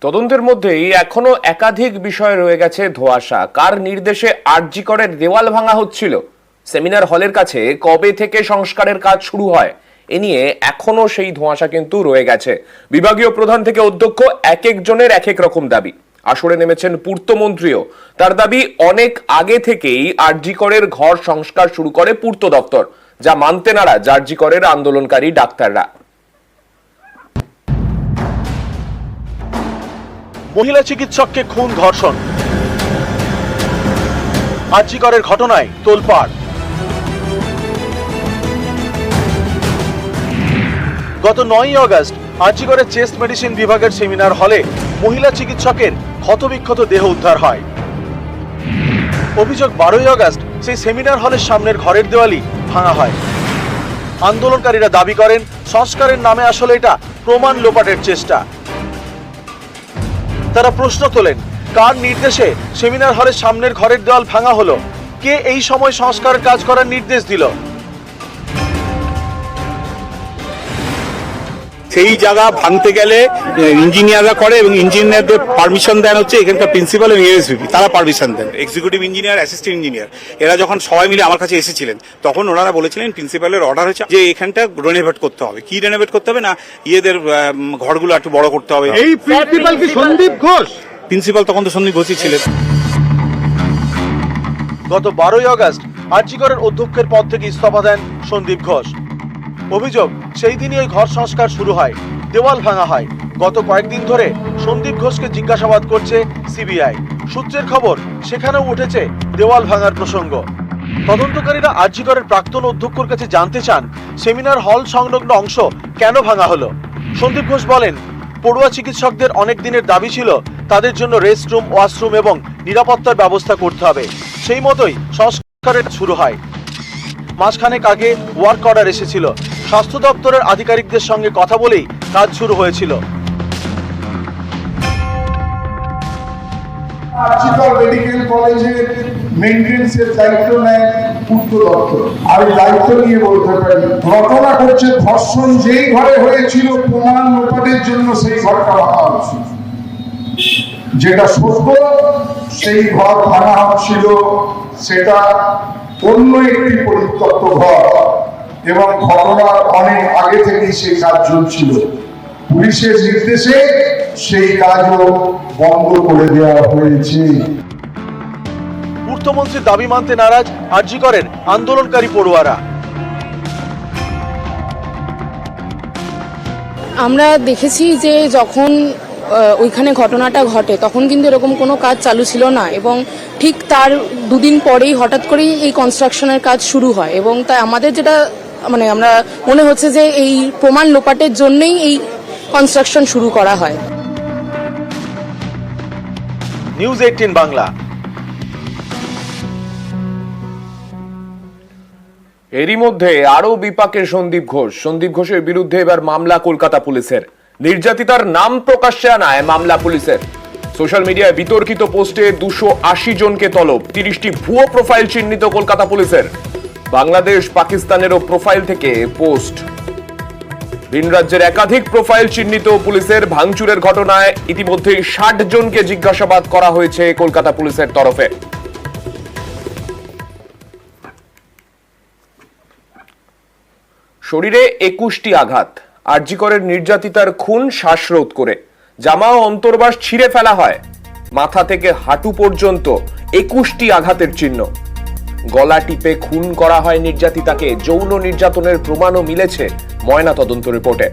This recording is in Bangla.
তদন্তের মধ্যেই এখনো একাধিক বিষয় রয়ে গেছে ধোঁয়াশা। কার নির্দেশে আরজি করের দেওয়াল ভাঙা হচ্ছিল, সেমিনার হলের কাছে কবে থেকে সংস্কারের কাজ শুরু হয়, এ নিয়ে এখনো সেই ধোঁয়াশা কিন্তু রয়ে গেছে। বিভাগীয় প্রধান থেকে অধ্যক্ষ এক একজনের এক এক রকম দাবি। আসরে নেমেছেন পূর্তমন্ত্রীও। তার দাবি, অনেক আগে থেকেই আরজি করের ঘর সংস্কার শুরু করে পূর্ত দপ্তর, যা মানতে নারাজ আরজি করের আন্দোলনকারী ডাক্তাররা। মহিলা চিকিৎসককে খুন, ধর্ষণ, আরজি করের ঘটনায় তোলপাড়। গত 9ই আগস্ট আরজি করের চেস্ট মেডিসিন বিভাগের সেমিনার হলে মহিলা চিকিৎসকের ক্ষতবিক্ষত দেহ উদ্ধার হয়। অভিযোগ, 12ই আগস্ট সেই সেমিনার হলের সামনের ঘরের দেওয়ালই ভাঙা হয়। আন্দোলনকারীরা দাবি করেন, সংস্কারের নামে আসলে এটা প্রমাণ লোপাটের চেষ্টা। তারা প্রশ্ন তোলেন, কার নির্দেশে সেমিনার হলের সামনের ঘরের দেওয়াল ভাঙা হলো? কে এই সময় সংস্কারের কাজ করার নির্দেশ দিল? সেই জায়গা ভাঙতে গেলে ইঞ্জিনিয়াররা করে এবং ইঞ্জিনিয়ারদের পারমিশন দেন হচ্ছে এখানকার প্রিন্সিপাল এবং এএসভিপি, তারা পারমিশন দেন। এক্সিকিউটিভ ইঞ্জিনিয়ার, অ্যাসিস্ট্যান্ট ইঞ্জিনিয়ার এরা যখন সবাই মিলে আমার কাছে এসেছিলেন, তখন ওনারা বলেছিলেন প্রিন্সিপালের অর্ডার হচ্ছে যে এখানটা রেনোভেট করতে হবে। কি রেনোভেট করতে হবে? না, ইয়েদের ঘরগুলো একটু বড় করতে হবে। এই প্রিন্সিপাল কি সন্দীপ ঘোষ? প্রিন্সিপাল তখন তো সন্দীপ ঘোষই ছিলেন। গত 12ই আগস্ট আরজি করের অধ্যক্ষের পদ থেকে ইস্তফা দেন সন্দীপ ঘোষ। অভিযোগ, সেই দিনই ওই ঘর সংস্কার শুরু হয়, দেওয়াল ভাঙা হয়। গত কয়েকদিন ধরে সন্দীপ ঘোষকে জিজ্ঞাসাবাদ করছে সিবিআই। সূত্রের খবর, সেখানেও উঠেছে দেওয়াল ভাঙার প্রসঙ্গ। তদন্তকারীরা আরজি করের প্রাক্তন অধ্যক্ষের কাছে জানতে চান, সেমিনার হল সংলগ্ন অংশ কেন ভাঙা হলো। সন্দীপ ঘোষ বলেন, পড়ুয়া চিকিৎসকদের অনেক দিনের দাবি ছিল তাদের জন্য রেস্টরুম, ওয়াশরুম এবং নিরাপত্তার ব্যবস্থা করতে হবে। সেই মতোই সংস্কারের শুরু হয়। মাসখানেক আগে ওয়ার্ক অর্ডার এসেছিল। স্বাস্থ্য দপ্তরের আধিকারিকদের সঙ্গে কথা বলেই কাজ শুরু হয়েছিল। আরজি কর মেডিকেল কলেজের মেইনটেনেন্সের দায়িত্ব নেয় পূর্ত দপ্তর। আমি দায়িত্ব নিয়ে বলতে পারি, ঘটনা করছে ধর্ষণ যেই ঘরে হয়েছিল প্রমাণ লোপাটের জন্য সেই ঘরটা ভাঙা হচ্ছিল। যেটা সত্য, সেই ঘর ভাঙা হচ্ছিল সেটা অন্য একটি পরিত্যক্ত ঘর, এবং ঘটনার অনেক আগে থেকেই সেই কাজ চলছিল। পুলিশের নির্দেশে সেই কাজও বন্ধ করে দেওয়া হয়েছে। পূর্তমন্ত্রীর দাবি মানতে নারাজ আরজি করের আন্দোলনকারী পড়ুয়ারা। আমরা দেখেছি যে যখন ওইখানে ঘটনাটা ঘটে তখন কিন্তু এরকম কোনো কাজ চালু ছিল না, এবং ঠিক তার দুদিন পরেই হঠাৎ করেই এই কনস্ট্রাকশনের কাজ শুরু হয়। এবং তাই আমাদের যেটা আমরা মনে হচ্ছে যে এই প্রমাণ লোপাটের জন্যই এই কনস্ট্রাকশন শুরু করা হয়। নিউজ 18 বাংলা। এরই মধ্যে আরো বিপাকে সন্দীপ ঘোষ। সন্দীপ ঘোষের বিরুদ্ধে এবার মামলা কলকাতা পুলিশের। নির্যাতিতার নাম প্রকাশ্যে আনায় মামলা পুলিশের। সোশ্যাল মিডিয়ায় বিতর্কিত পোস্টে 280 জনকে তলব, 30টি ভুয়ো প্রোফাইল চিহ্নিত কলকাতা পুলিশের। বাংলাদেশ, পাকিস্তানেরও প্রোফাইল থেকে পোস্ট। ভিন রাজ্যের একাধিক প্রোফাইল চিহ্নিত পুলিশের। ভাঙচুরের ঘটনায় ইতিমধ্যেই 60 জনকে জিজ্ঞাসাবাদ করা হয়েছে কলকাতা পুলিশের তরফে। শরীরে 21টি আঘাত। আরজি করের নির্যাতিতার খুন শ্বাসরোধ করে। জামা ও অন্তর্বাস ছিঁড়ে ফেলা হয়। মাথা থেকে হাঁটু পর্যন্ত 21টি আঘাতের চিহ্ন। গলা টিপে খুন করা হয় নির্যাতিতাকে। যৌন নির্যাতনের প্রমাণও মিলেছে ময়নাতদন্ত রিপোর্টে।